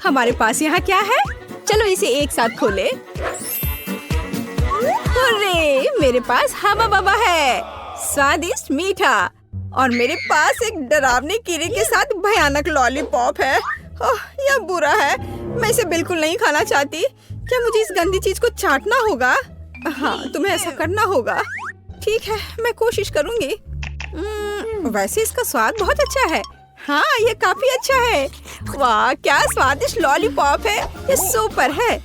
हमारे पास यहाँ क्या है? चलो इसे एक साथ खोले। अरे मेरे पास हवा बवा है, स्वादिष्ट मीठा। और मेरे पास एक डरावने कीड़े के साथ भयानक लॉलीपॉप है। ओह, यह बुरा है। मैं इसे बिल्कुल नहीं खाना चाहती। क्या मुझे इस गंदी चीज को चाटना होगा? हाँ, तुम्हें ऐसा करना होगा। ठीक है, मैं कोशिश करूंगी। वैसे इसका स्वाद बहुत अच्छा है। हाँ, यह काफी अच्छा है। वाह, क्या स्वादिष्ट लॉलीपॉप है। ये सुपर है।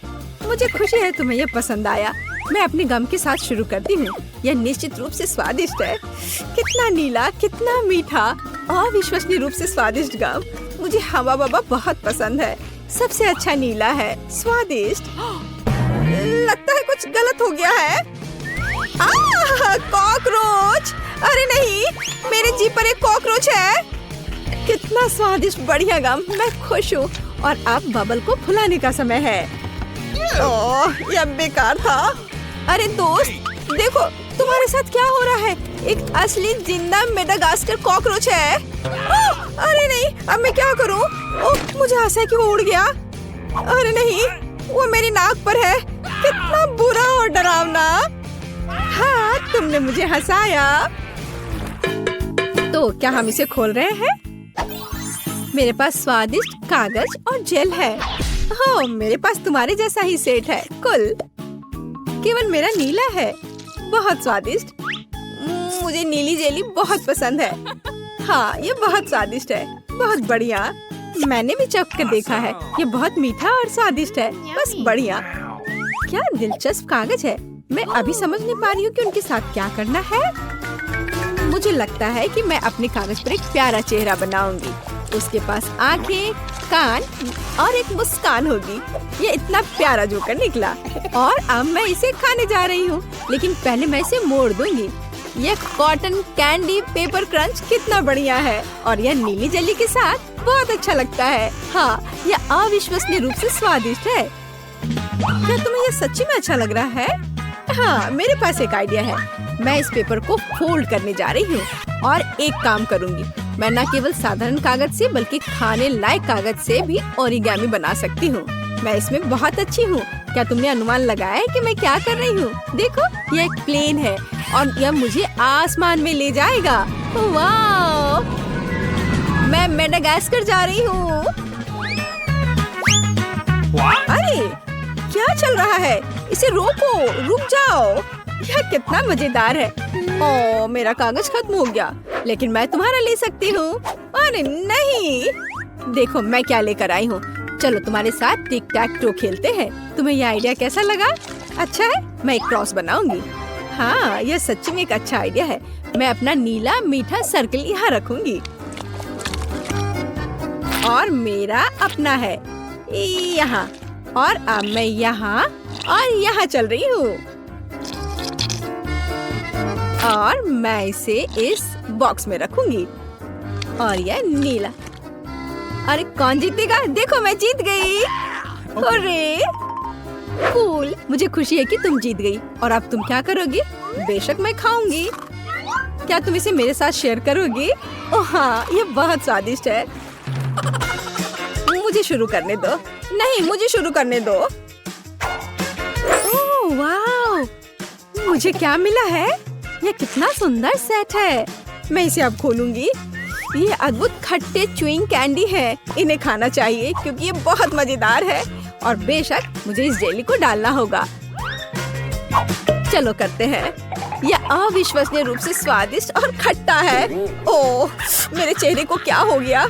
मुझे खुशी है तुम्हें यह पसंद आया। मैं अपने गम के साथ शुरू करती हूँ। यह निश्चित रूप से स्वादिष्ट है। कितना नीला, कितना मीठा, अविश्वसनीय रूप से स्वादिष्ट गम। मुझे हवा बवा बहुत पसंद है। सबसे अच्छा नीला है, स्वादिष्ट। लगता है कुछ गलत हो गया है। कॉकरोच! अरे नहीं, मेरे जीभ पर एक कॉकरोच है। कितना स्वादिष्ट, बढ़िया गम। मैं खुश हूँ। और अब बबल को फुलाने का समय है। ओह, यह बेकार था। अरे दोस्त, देखो तुम्हारे साथ क्या हो रहा है। एक असली जिंदा मेडागास्कर कॉकरोच है। अरे नहीं, अब मैं क्या करूं? ओह, मुझे आशा है कि वो उड़ गया। अरे नहीं, वो मेरी नाक पर है। कितना बुरा और डरावना। हाँ, तुमने मुझे हंसाया। तो क्या हम इसे खोल रहे हैं? मेरे पास स्वादिष्ट कागज और जेल है। हाँ, मेरे पास तुम्हारे जैसा ही सेट है। कुल केवल मेरा नीला है। बहुत स्वादिष्ट। मुझे नीली जेली बहुत पसंद है। हाँ, ये बहुत स्वादिष्ट है। बहुत बढ़िया। मैंने भी चख कर देखा है। ये बहुत मीठा और स्वादिष्ट है। बस बढ़िया। क्या दिलचस्प कागज है। मैं अभी समझ नहीं पा रही हूँ कि उनके साथ क्या करना है। मुझे लगता है कि मैं अपने कागज पर एक प्यारा चेहरा बनाऊंगी। उसके पास आंखें, कान और एक मुस्कान होगी। ये इतना प्यारा जोकर निकला। और अब मैं इसे खाने जा रही हूँ, लेकिन पहले मैं इसे मोड़ दूंगी। यह कॉटन कैंडी पेपर क्रंच कितना बढ़िया है। और यह नीली जेली के साथ बहुत अच्छा लगता है। हाँ, यह अविश्वसनीय रूप से स्वादिष्ट है। क्या तुम्हें यह सच्ची में अच्छा लग रहा है? हाँ, मेरे पास एक आइडिया है। मैं इस पेपर को फोल्ड करने जा रही हूँ और एक काम करूँगी। मैं न केवल साधारण कागज से बल्कि खाने लायक कागज से भी ओरिगामी बना सकती हूँ। मैं इसमें बहुत अच्छी हूँ। क्या तुमने अनुमान लगाया है कि मैं क्या कर रही हूँ? देखो, यह एक प्लेन है और यह मुझे आसमान में ले जाएगा। वाह! मैं मेडागास्कर जा रही हूँ। अरे, क्या चल रहा है? इसे रोको, रुक जाओ। यह कितना मजेदार है। ओह, मेरा कागज खत्म हो गया, लेकिन मैं तुम्हारा ले सकती हूँ। अरे नहीं, देखो मैं क्या लेकर आई हूँ। चलो तुम्हारे साथ टिक टैक टो खेलते हैं। तुम्हें यह आइडिया कैसा लगा? अच्छा है, मैं एक क्रॉस बनाऊंगी। हाँ, यह सच्ची में एक अच्छा आइडिया है। मैं अपना नीला मीठा सर्कल यहाँ रखूंगी। और मेरा अपना है यहाँ। और अब मैं यहाँ और यहाँ चल रही हूँ। और मैं इसे इस बॉक्स में रखूंगी। और यह नीला। अरे कौन जीतेगा? देखो, मैं जीत गई। अरे कूल, मुझे खुशी है कि तुम जीत गई। और अब तुम क्या करोगी? बेशक मैं खाऊंगी। क्या तुम इसे मेरे साथ शेयर करोगी? ओह हाँ, ये बहुत स्वादिष्ट है। मुझे शुरू करने दो। नहीं, मुझे शुरू करने दो। ओह वाह, मुझे क्या मिला है? यह कितना सुंदर सेट है। मैं इसे अब खोलूंगी। ये अद्भुत खट्टे च्युइंग कैंडी है। इन्हें खाना चाहिए क्योंकि ये बहुत मजेदार है। और बेशक मुझे इस जेली को डालना होगा। चलो करते हैं। यह अविश्वसनीय रूप से स्वादिष्ट और खट्टा है। ओह, मेरे चेहरे को क्या हो गया?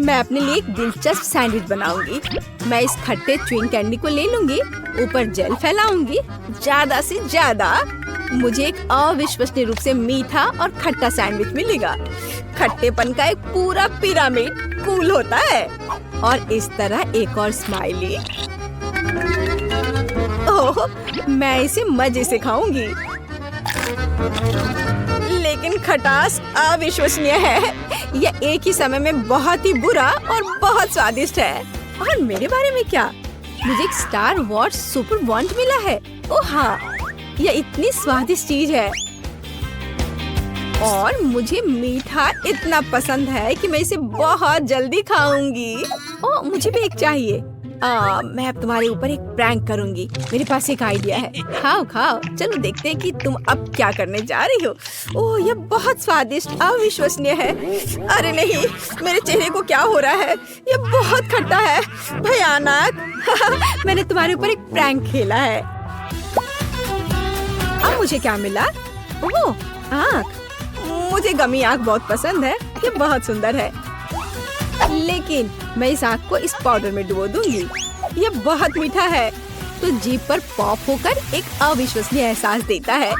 मैं अपने लिए एक दिलचस्प सैंडविच बनाऊंगी। मैं इस खट्टे च्युइंग कैंडी को ले लूंगी, ऊपर जेल फैलाऊंगी ज्यादा से ज्यादा। मुझे एक अविश्वसनीय रूप से मीठा और खट्टा सैंडविच मिलेगा। खट्टेपन का एक पूरा पिरामिड कूल होता है। और इस तरह एक और स्माइली। ओह, मैं इसे मजे से खाऊंगी। लेकिन खटास अविश्वसनीय है। यह एक ही समय में बहुत ही बुरा और बहुत स्वादिष्ट है। और मेरे बारे में क्या? मुझे एक स्टार वॉर्स सुपर बॉन्ड मिला है। ओह हाँ, यह इतनी स्वादिष्ट चीज है। और मुझे मीठा इतना पसंद है कि मैं इसे बहुत जल्दी खाऊंगी। ओह, मुझे भी एक चाहिए। मैं अब तुम्हारे ऊपर एक प्रैंक करूंगी। मेरे पास एक आइडिया है। खाओ खाओ, चलो देखते हैं कि तुम अब क्या करने जा रही हो। ओह, ये बहुत स्वादिष्ट, अविश्वसनीय है। अरे नहीं, मेरे चेहरे को क्या हो रहा है? ये बहुत खट्टा है, भयानक। मैंने तुम्हारे ऊपर एक प्रैंक खेला है। अब मुझे क्या मिला? ओह, आँख। मुझे गमी आँख बहुत पसंद है, ये बहुत सुंदर है। लेकिन मैं इस आँख को इस पाउडर में डुबो दूंगी। ये बहुत मीठा है, तो जीभ पर पॉप होकर एक अविश्वसनीय एहसास देता है।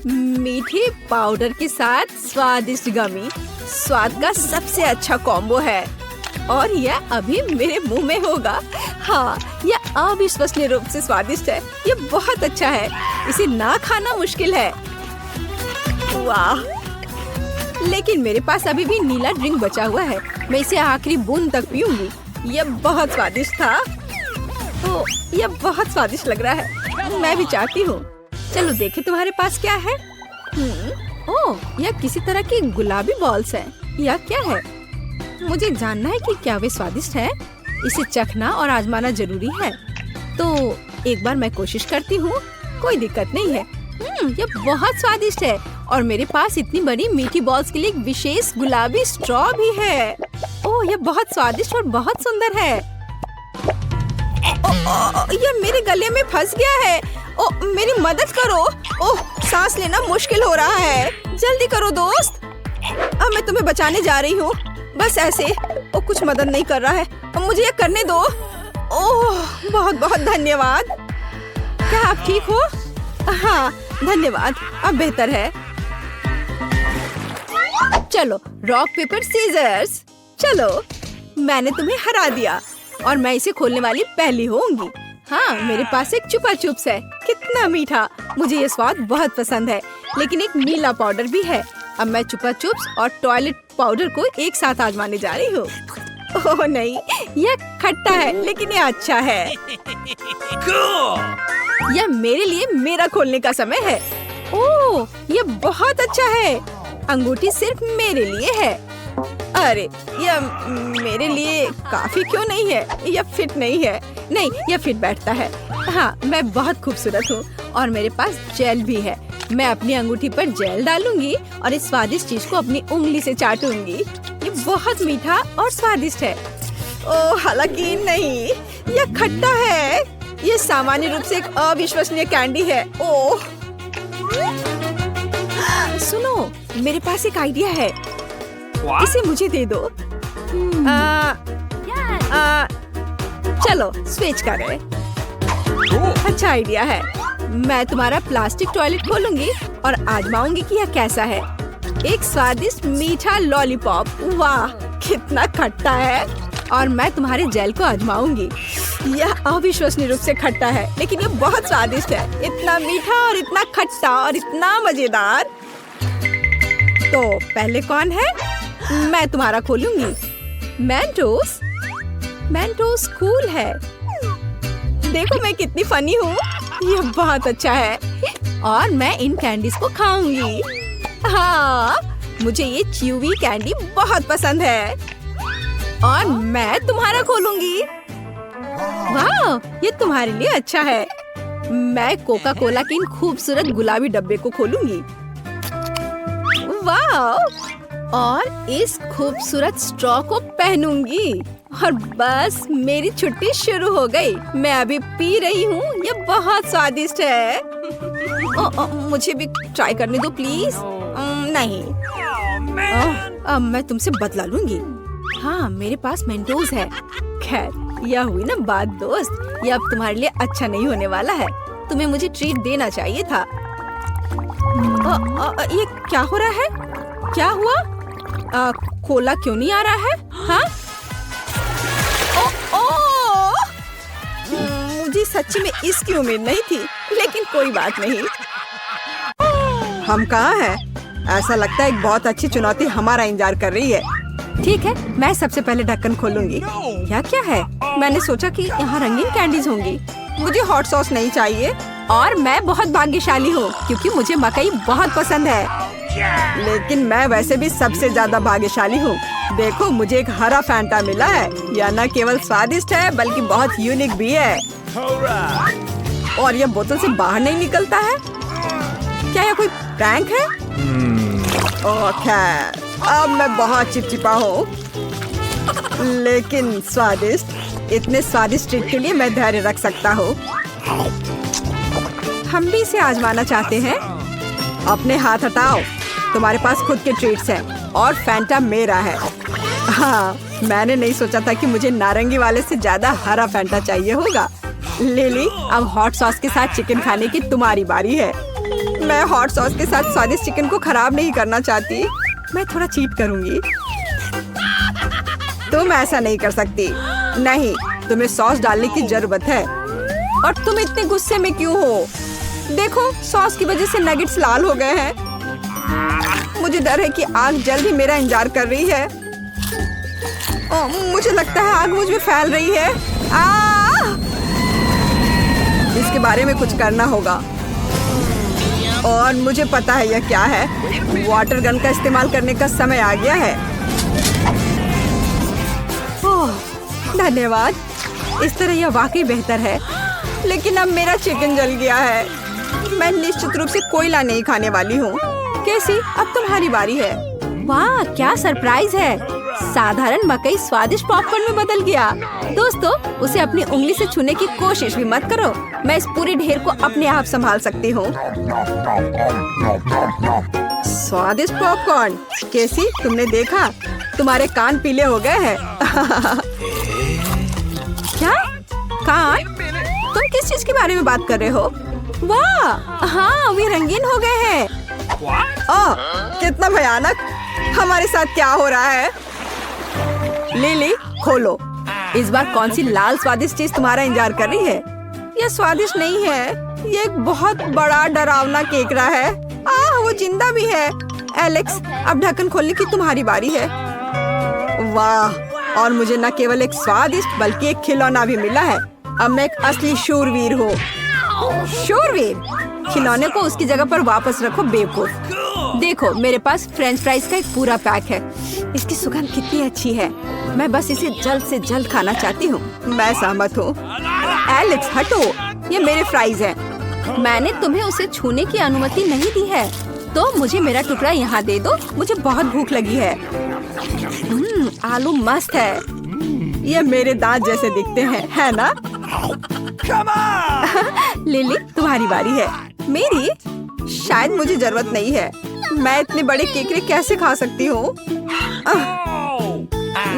मीठे पाउडर के साथ स्वादिष्ट गमी स्वाद का सबसे अच्छा कॉम्बो है, और यह अभी मेरे मुंह में होगा। हाँ, यह अविश्वसनीय रूप से स्वादिष्ट है। ये बहुत अच्छा है, इसे ना खाना मुश्किल है। वाह! लेकिन मेरे पास अभी भी नीला ड्रिंक बचा हुआ है। मैं इसे आखिरी बूंद तक पीऊंगी। यह बहुत स्वादिष्ट था। ओह, यह बहुत स्वादिष्ट लग रहा है। मैं भी चाहती हूँ। चलो देखें तुम्हारे पास क्या है। ओह, यह किसी तरह की गुलाबी बॉल्स है। यह क्या है? मुझे जानना है कि क्या वे स्वादिष्ट है। इसे चखना और आजमाना जरूरी है। तो एक बार मैं कोशिश करती हूँ। कोई दिक्कत नहीं है। यह बहुत स्वादिष्ट है, और मेरे पास इतनी बड़ी मीठी बॉल्स के लिए एक विशेष गुलाबी स्ट्रॉ भी है। ओह, यह बहुत स्वादिष्ट और बहुत सुंदर है। यह मेरे गले में फंस गया है। ओह, मेरी मदद करो। ओह, सांस लेना मुश्किल हो रहा है। जल्दी करो दोस्त। अब मैं तुम्हें बचाने जा रही हूँ। बस ऐसे। ओह, कुछ मदद नहीं कर रहा है। अब मुझे यह करने दो। ओह, बहुत बहुत धन्यवाद। क्या आप ठीक हो? हाँ, धन्यवाद। अब बेहतर है। चलो, रॉक पेपर सीजर्स। चलो, मैंने तुम्हें हरा दिया, और मैं इसे खोलने वाली पहली होंगी। हाँ, मेरे पास एक चुपा चुप्स है। कितना मीठा! मुझे ये स्वाद बहुत पसंद है। लेकिन एक नीला पाउडर भी है। अब मैं चुपा चुप्स और टॉयलेट पाउडर को एक साथ आजमाने जा रही हूँ। ओह नहीं, यह खट्टा है, लेकिन यह अच्छा है। यह मेरे लिए मेरा खोलने का समय है। ओह, यह बहुत अच्छा है। अंगूठी सिर्फ मेरे लिए है। अरे, यह मेरे लिए काफी क्यों नहीं है? यह फिट नहीं है। नहीं, यह फिट बैठता है। हाँ, मैं बहुत खूबसूरत हूँ, और मेरे पास जेल भी है। मैं अपनी अंगूठी पर जेल डालूंगी और इस स्वादिष्ट चीज को अपनी उंगली से चाटूंगी। ये बहुत मीठा और स्वादिष्ट है। ओह, हालांकि नहीं, यह खट्टा है। ये सामान्य रूप से एक अविश्वसनीय कैंडी है। ओह, सुनो, मेरे पास एक आइडिया है। इसे मुझे दे दो। चलो स्विच करें। अच्छा आइडिया है। मैं तुम्हारा प्लास्टिक टॉयलेट खोलूंगी और आजमाऊंगी कि यह कैसा है। एक स्वादिष्ट मीठा लॉलीपॉप। वाह, कितना खट्टा है। और मैं तुम्हारे जेल को आजमाऊंगी। यह अविश्वसनीय रूप से खट्टा है, लेकिन यह बहुत स्वादिष्ट है। इतना मीठा और इतना खट्टा और इतना मजेदार। तो पहले कौन है? मैं तुम्हारा खोलूंगी। मेंटोस। मेंटोस कूल है। देखो मैं कितनी फनी हूँ। यह बहुत अच्छा है, और मैं इन कैंडीज को खाऊंगी। हाँ, मुझे ये च्यूवी कैंडी बहुत पसंद है। और मैं तुम्हारा खोलूंगी। वाह, ये तुम्हारे लिए अच्छा है। मैं कोका कोला के इन खूबसूरत गुलाबी डब्बे को खोलूंगी। वाह, और इस खूबसूरत स्ट्रॉ को पहनूंगी, और बस मेरी छुट्टी शुरू हो गई। मैं अभी पी रही हूँ। ये बहुत स्वादिष्ट है। मुझे भी ट्राई करने दो प्लीज। नहीं, अब मैं तुमसे बदला लूंगी। हाँ, मेरे पास मेंटोस है। खैर, यह हुई ना बात दोस्त। यह अब तुम्हारे लिए अच्छा नहीं होने वाला है। तुम्हें मुझे ट्रीट देना चाहिए था। ये क्या हो रहा है? क्या हुआ? कोला क्यों नहीं आ रहा है? हाँ? मुझे सच्ची में इसकी उम्मीद नहीं थी, लेकिन कोई बात नहीं। हम कहाँ हैं? ऐसा लगता है एक बहुत अच्छी चुनौती हमारा इंतजार कर रही है। ठीक है, मैं सबसे पहले ढक्कन खोलूंगी। यह क्या है? मैंने सोचा कि यहाँ रंगीन कैंडीज होंगी। मुझे हॉट सॉस नहीं चाहिए। और मैं बहुत भाग्यशाली हूँ, क्योंकि मुझे मकई बहुत पसंद है। लेकिन मैं वैसे भी सबसे ज्यादा भाग्यशाली हूँ, देखो मुझे एक हरा फैंटा मिला है। यह न केवल स्वादिष्ट है बल्कि बहुत यूनिक भी है। और यह बोतल से बाहर नहीं निकलता है। क्या यह कोई प्रैंक है? ओह खैर, अब मैं बहुत चिपचिपा हूँ, लेकिन स्वादिष्ट। इतने स्वादिष्ट ट्रीट के लिए मैं धैर्य रख सकता हूँ। हम भी इसे आजमाना चाहते हैं। अपने हाथ हटाओ, तुम्हारे पास खुद के ट्रीट्स हैं और फैंटा मेरा है। हाँ, मैंने नहीं सोचा था कि मुझे नारंगी वाले से ज्यादा हरा फैंटा चाहिए होगा। लिली, अब हॉट सॉस के साथ चिकन खाने की तुम्हारी बारी है। मैं हॉट सॉस के साथ स्वादिष्ट चिकन को खराब नहीं करना चाहती। मैं थोड़ा चीट करूंगी। तुम ऐसा नहीं कर सकती। नहीं, तुम्हें सॉस डालने की जरूरत है। और तुम इतने गुस्से में क्यों हो? देखो, सॉस की वजह से नगेट्स लाल हो गए हैं। मुझे डर है कि आग जल्द ही मेरा इंतजार कर रही है। मुझे लगता है आग मुझ में फैल रही है। इसके बारे में कुछ करना होगा। और मुझे पता है यह क्या है। वाटर गन का इस्तेमाल करने का समय आ गया है। ओह, धन्यवाद। इस तरह यह वाकई बेहतर है। लेकिन अब मेरा चिकन जल गया है। मैं निश्चित रूप से कोयला नहीं खाने वाली हूँ। कैसी, अब तुम्हारी बारी है। वाह, क्या सरप्राइज है। साधारण मकई स्वादिष्ट पॉपकॉर्न में बदल गया। दोस्तों, उसे अपनी उंगली से छूने की कोशिश भी मत करो। मैं इस पूरे ढेर को अपने आप संभाल सकती हूँ। स्वादिष्ट पॉपकॉर्न। कैसी, तुमने देखा? तुम्हारे कान पीले हो गए हैं। क्या कान? तुम किस चीज के बारे में बात कर रहे हो? वाह, हाँ, वे रंगीन हो गए हैं। कितना भयानक। हमारे साथ क्या हो रहा है? लिली, खोलो। इस बार कौन सी लाल स्वादिष्ट चीज तुम्हारा इंतजार कर रही है? यह स्वादिष्ट नहीं है। ये एक बहुत बड़ा डरावना केकड़ा है। वो जिंदा भी है। एलेक्स, अब ढक्कन खोलने की तुम्हारी बारी है। वाह, और मुझे न केवल एक स्वादिष्ट बल्कि एक खिलौना भी मिला है। अब मैं एक असली शूरवीर हूँ। शूरवीर? खिलौने को उसकी जगह पर वापस रखो बेवकूफ। देखो, मेरे पास फ्रेंच फ्राइज का एक पूरा पैक है। इसकी सुगंध कितनी अच्छी है। मैं बस इसे जल्द से जल्द खाना चाहती हूँ। मैं सहमत हूँ। एलेक्स, हटो, ये मेरे फ्राइज हैं। मैंने तुम्हें उसे छूने की अनुमति नहीं दी है, तो मुझे मेरा टुकड़ा यहाँ दे दो। मुझे बहुत भूख लगी है। आलू मस्त है। ये मेरे दांत जैसे दिखते हैं, है ना? लिली, तुम्हारी बारी है। मेरी? शायद मुझे जरूरत नहीं है। मैं इतने बड़े केकड़े कैसे खा सकती हूँ?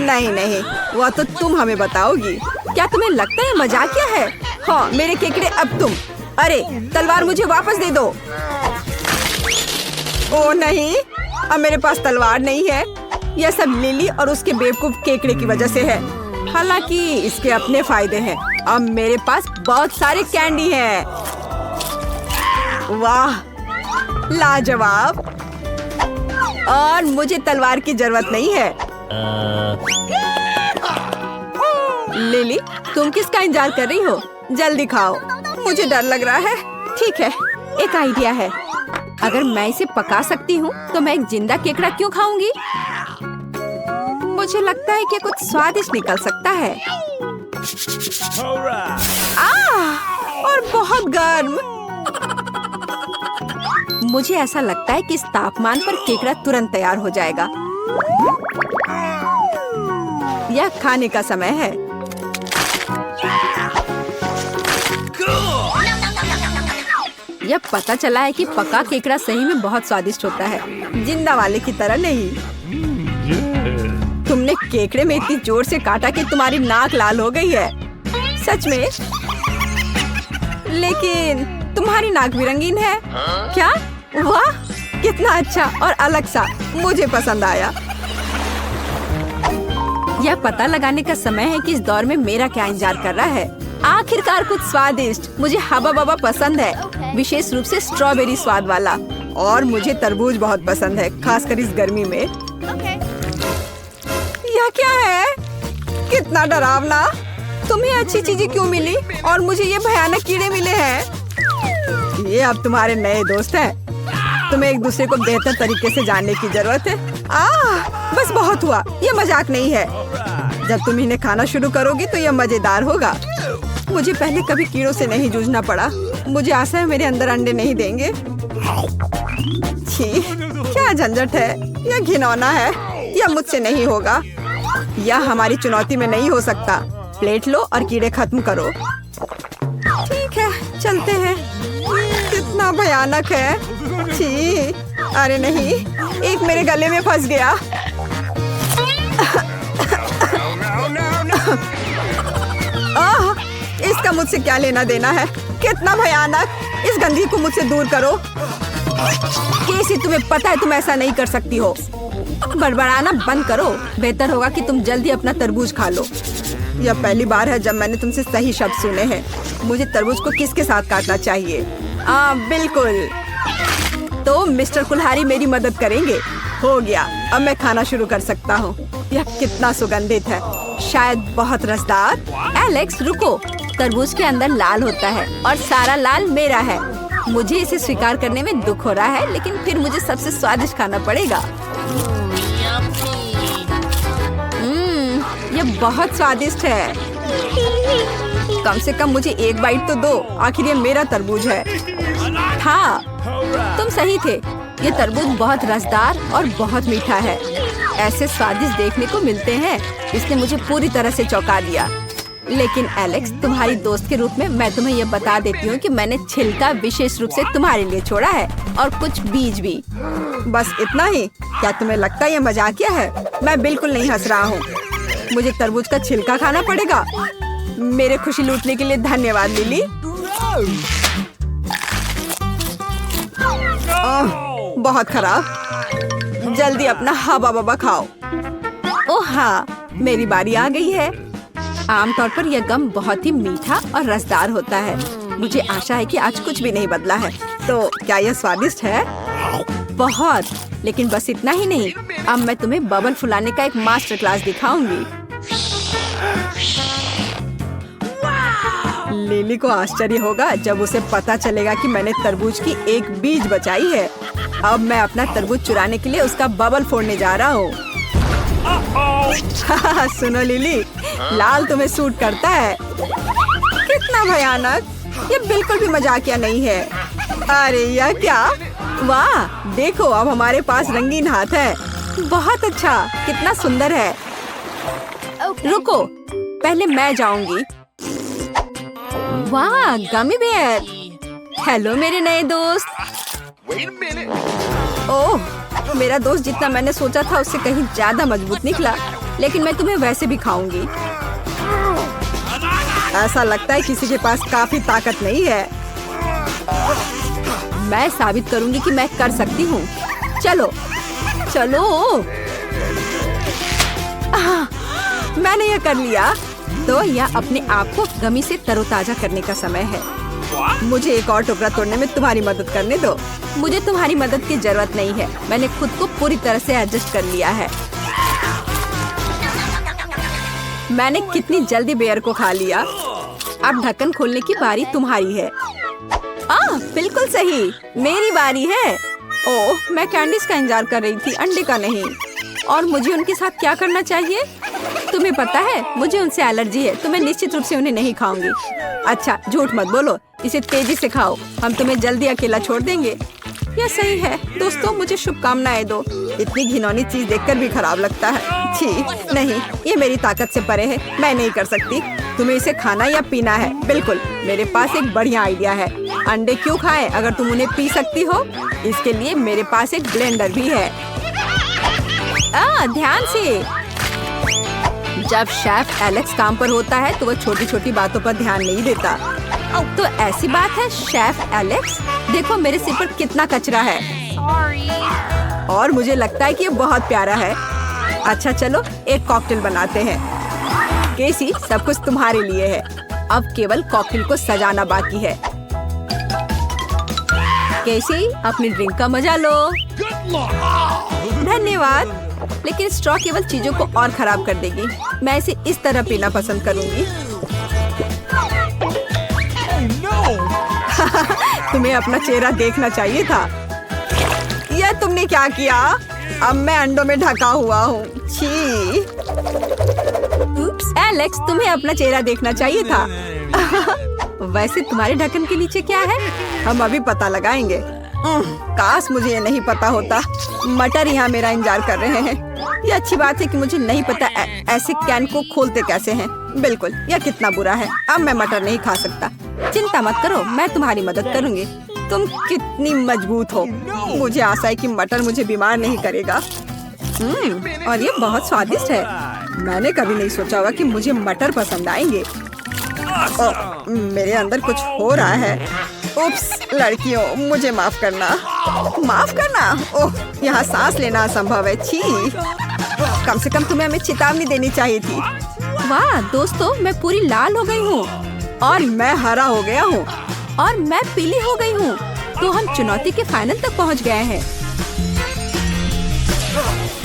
नहीं नहीं, वह तो तुम हमें बताओगी। क्या तुम्हें लगता है मजाकिया है? हाँ, मेरे केकड़े अब तुम। अरे, तलवार मुझे वापस दे दो। ओ नहीं, अब मेरे पास तलवार नहीं है। यह सब लिली और उसके बेवकूफ केकड़े की वजह से है। हालांकि इसके अपने फायदे हैं। अब मेरे पास बहुत सारे कैंडी हैं। वाह, लाजवाब। और मुझे तलवार की जरूरत नहीं है। लिली, तुम किसका इंतजार कर रही हो? जल्दी खाओ। मुझे डर लग रहा है। ठीक है, एक आइडिया है। अगर मैं इसे पका सकती हूँ तो मैं एक जिंदा केकड़ा क्यों खाऊंगी? मुझे लगता है कि कुछ स्वादिष्ट निकल सकता है। और बहुत गर्म। मुझे ऐसा लगता है कि इस तापमान पर केकड़ा तुरंत तैयार हो जाएगा। यह खाने का समय है। यह पता चला है कि पका केकड़ा सही में बहुत स्वादिष्ट होता है, जिंदा वाले की तरह नहीं। तुमने केकड़े में इतनी जोर से काटा कि तुम्हारी नाक लाल हो गई है। सच में? लेकिन तुम्हारी नाक भी रंगीन है। क्या? वाह, कितना अच्छा और अलग सा। मुझे पसंद आया। यह पता लगाने का समय है कि इस दौर में मेरा क्या इंतजार कर रहा है। आखिरकार कुछ स्वादिष्ट। मुझे हवा बवा पसंद है, विशेष रूप से स्ट्रॉबेरी स्वाद वाला। और मुझे तरबूज बहुत पसंद है, खासकर इस गर्मी में। यह क्या है? कितना डरावना। तुम्हें अच्छी चीजें क्यों मिली और मुझे ये भयानक कीड़े मिले हैं? ये अब तुम्हारे नए दोस्त हैं। तुम्हें एक दूसरे को बेहतर तरीके से जानने की जरूरत है। बस बहुत हुआ, ये मजाक नहीं है। जब तुम इन्हें खाना शुरू करोगी तो ये मजेदार होगा। मुझे पहले कभी कीड़ों से नहीं जूझना पड़ा। मुझे आशा है मेरे अंदर अंडे नहीं देंगे। छी, क्या झंझट है, यह घिनौना है। यह मुझसे नहीं होगा, यह हमारी चुनौती में नहीं हो सकता। प्लेट लो और कीड़े खत्म करो। ठीक है, चलते हैं। कितना भयानक है। छी, अरे नहीं, एक मेरे गले में फंस गया। इसका मुझसे क्या लेना देना है। कितना भयानक, इस गंदगी को मुझसे दूर करो। केसी, तुम्हें पता है तुम ऐसा नहीं कर सकती हो। बड़बड़ाना बंद करो। बेहतर होगा कि तुम जल्दी अपना तरबूज खा लो। यह पहली बार है जब मैंने तुमसे सही शब्द सुने हैं। मुझे तरबूज को किसके साथ काटना चाहिए? बिल्कुल। तो मिस्टर कुल्हाड़ी मेरी मदद करेंगे। हो गया, अब मैं खाना शुरू कर सकता हूँ। यह कितना सुगंधित है, शायद बहुत रसदार। एलेक्स रुको, तरबूज के अंदर लाल होता है और सारा लाल मेरा है। मुझे इसे स्वीकार करने में दुख हो रहा है, लेकिन फिर मुझे सबसे स्वादिष्ट खाना पड़ेगा। यह बहुत स्वादिष्ट है। कम से कम मुझे एक बाइट तो दो, आखिर ये मेरा तरबूज है। हाँ, तुम सही थे। ये तरबूज बहुत रसदार और बहुत मीठा है। ऐसे स्वादिष्ट देखने को मिलते हैं। इसने मुझे पूरी तरह से चौंका दिया। लेकिन एलेक्स, तुम्हारी दोस्त के रूप में मैं तुम्हें ये बता देती हूँ कि मैंने छिलका विशेष रूप से तुम्हारे लिए छोड़ा है और कुछ बीज भी। बस इतना ही? क्या तुम्हें लगता है ये मजाकिया है? मैं बिल्कुल नहीं हंस रहा हूँ। मुझे तरबूज का छिलका खाना पड़ेगा। मेरे खुशी लूटने के लिए धन्यवाद लिली। बहुत खराब। जल्दी अपना हवा बबा खाओ। ओह हाँ, मेरी बारी आ गई है। आमतौर पर यह गम बहुत ही मीठा और रसदार होता है। मुझे आशा है कि आज कुछ भी नहीं बदला है। तो क्या यह स्वादिष्ट है? बहुत। लेकिन बस इतना ही नहीं, अब मैं तुम्हें बबल फुलाने का एक मास्टर क्लास दिखाऊंगी। लिली को आश्चर्य होगा जब उसे पता चलेगा कि मैंने तरबूज की एक बीज बचाई है। अब मैं अपना तरबूज चुराने के लिए उसका बबल फोड़ने जा रहा हूँ। सुनो लिली, लाल तुम्हें सूट करता है। कितना भयानक, ये बिल्कुल भी मजाकिया नहीं है। अरे यह क्या? वाह, देखो अब हमारे पास रंगीन हाथ है। बहुत अच्छा, कितना सुंदर है। रुको, पहले मैं जाऊंगी। वाह, गमी बेयर। हेलो मेरे नए दोस्त। ओह, मेरा दोस्त जितना मैंने सोचा था उससे कहीं ज्यादा मजबूत निकला। लेकिन मैं तुम्हें वैसे भी खाऊंगी। ऐसा लगता है किसी के पास काफी ताकत नहीं है। मैं साबित करूंगी कि मैं कर सकती हूँ। चलो चलो। मैंने यह कर लिया। तो यह अपने आप को गमी से तरोताजा करने का समय है। मुझे एक और टुकड़ा तोड़ने में तुम्हारी मदद करने दो। मुझे तुम्हारी मदद की जरूरत नहीं है। मैंने खुद को पूरी तरह से एडजस्ट कर लिया है। मैंने कितनी जल्दी बेयर को खा लिया। अब ढक्कन खोलने की बारी तुम्हारी है। बिल्कुल सही, मेरी बारी है। ओह, मैं कैंडीज का इंतजार कर रही थी, अंडे का नहीं। और मुझे उनके साथ क्या करना चाहिए? तुम्हें पता है मुझे उनसे एलर्जी है, तो मैं निश्चित रूप से उन्हें नहीं खाऊंगी। अच्छा, झूठ मत बोलो, इसे तेजी से खाओ। हम तुम्हें जल्दी अकेला छोड़ देंगे। यह सही है। दोस्तों, मुझे शुभकामनाएं दो। इतनी घिनौनी चीज देखकर भी खराब लगता है। छी, नहीं, ये मेरी ताकत से परे है। मैं नहीं कर सकती। तुम्हें इसे खाना या पीना है? बिल्कुल, मेरे पास एक बढ़िया आइडिया है। अंडे क्यों खाएं अगर तुम उन्हें पी सकती हो? इसके लिए मेरे पास एक ब्लेंडर भी है। ध्यान से। जब शेफ एलेक्स काम पर होता है तो वह छोटी छोटी बातों पर ध्यान नहीं देता। तो ऐसी बात है शेफ एलेक्स, देखो मेरे सिर पर कितना कचरा है। और मुझे लगता है कि ये बहुत प्यारा है। अच्छा चलो, एक कॉकटेल बनाते हैं। केसी, सब कुछ तुम्हारे लिए है। अब केवल कॉकटेल को सजाना बाकी है। केसी, अपनी ड्रिंक का मजा लो। धन्यवाद। लेकिन स्ट्रॉ केवल चीजों को और खराब कर देगी। मैं इसे इस तरह पीना पसंद करूंगी। तुम्हें अपना चेहरा देखना चाहिए था। यह तुमने क्या किया? अब मैं अंडों में ढका हुआ हूँ। छी। एलेक्स, तुम्हें अपना चेहरा देखना चाहिए था। वैसे तुम्हारे ढक्कन के नीचे क्या है? हम अभी पता लगाएंगे। काश मुझे ये नहीं पता होता। मटर यहाँ मेरा इंतजार कर रहे हैं। ये अच्छी बात है कि मुझे नहीं पता ऐसे कैन को खोलते कैसे हैं। बिल्कुल, यह कितना बुरा है। अब मैं मटर नहीं खा सकता। चिंता मत करो, मैं तुम्हारी मदद करूंगी। तुम कितनी मजबूत हो। मुझे आशा है कि मटर मुझे बीमार नहीं करेगा। और ये बहुत स्वादिष्ट है। मैंने कभी नहीं सोचा होगा कि मुझे मटर पसंद आएंगे। मेरे अंदर कुछ हो रहा है। उप्स, लड़कियों, मुझे माफ करना। माफ करना? ओह, यहाँ सांस लेना असंभव है। छी। कम से कम तुम्हें हमें चेतावनी देनी चाहिए थी। वाह दोस्तों, मैं पूरी लाल हो गई हूँ। और मैं हरा हो गया हूँ। और मैं पीली हो गई हूँ। तो हम चुनौती के फाइनल तक पहुँच गए हैं।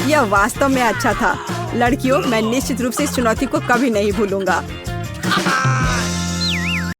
यह वास्तव में अच्छा था। लड़कियों, मैं निश्चित रूप से इस चुनौती को कभी नहीं भूलूंगा।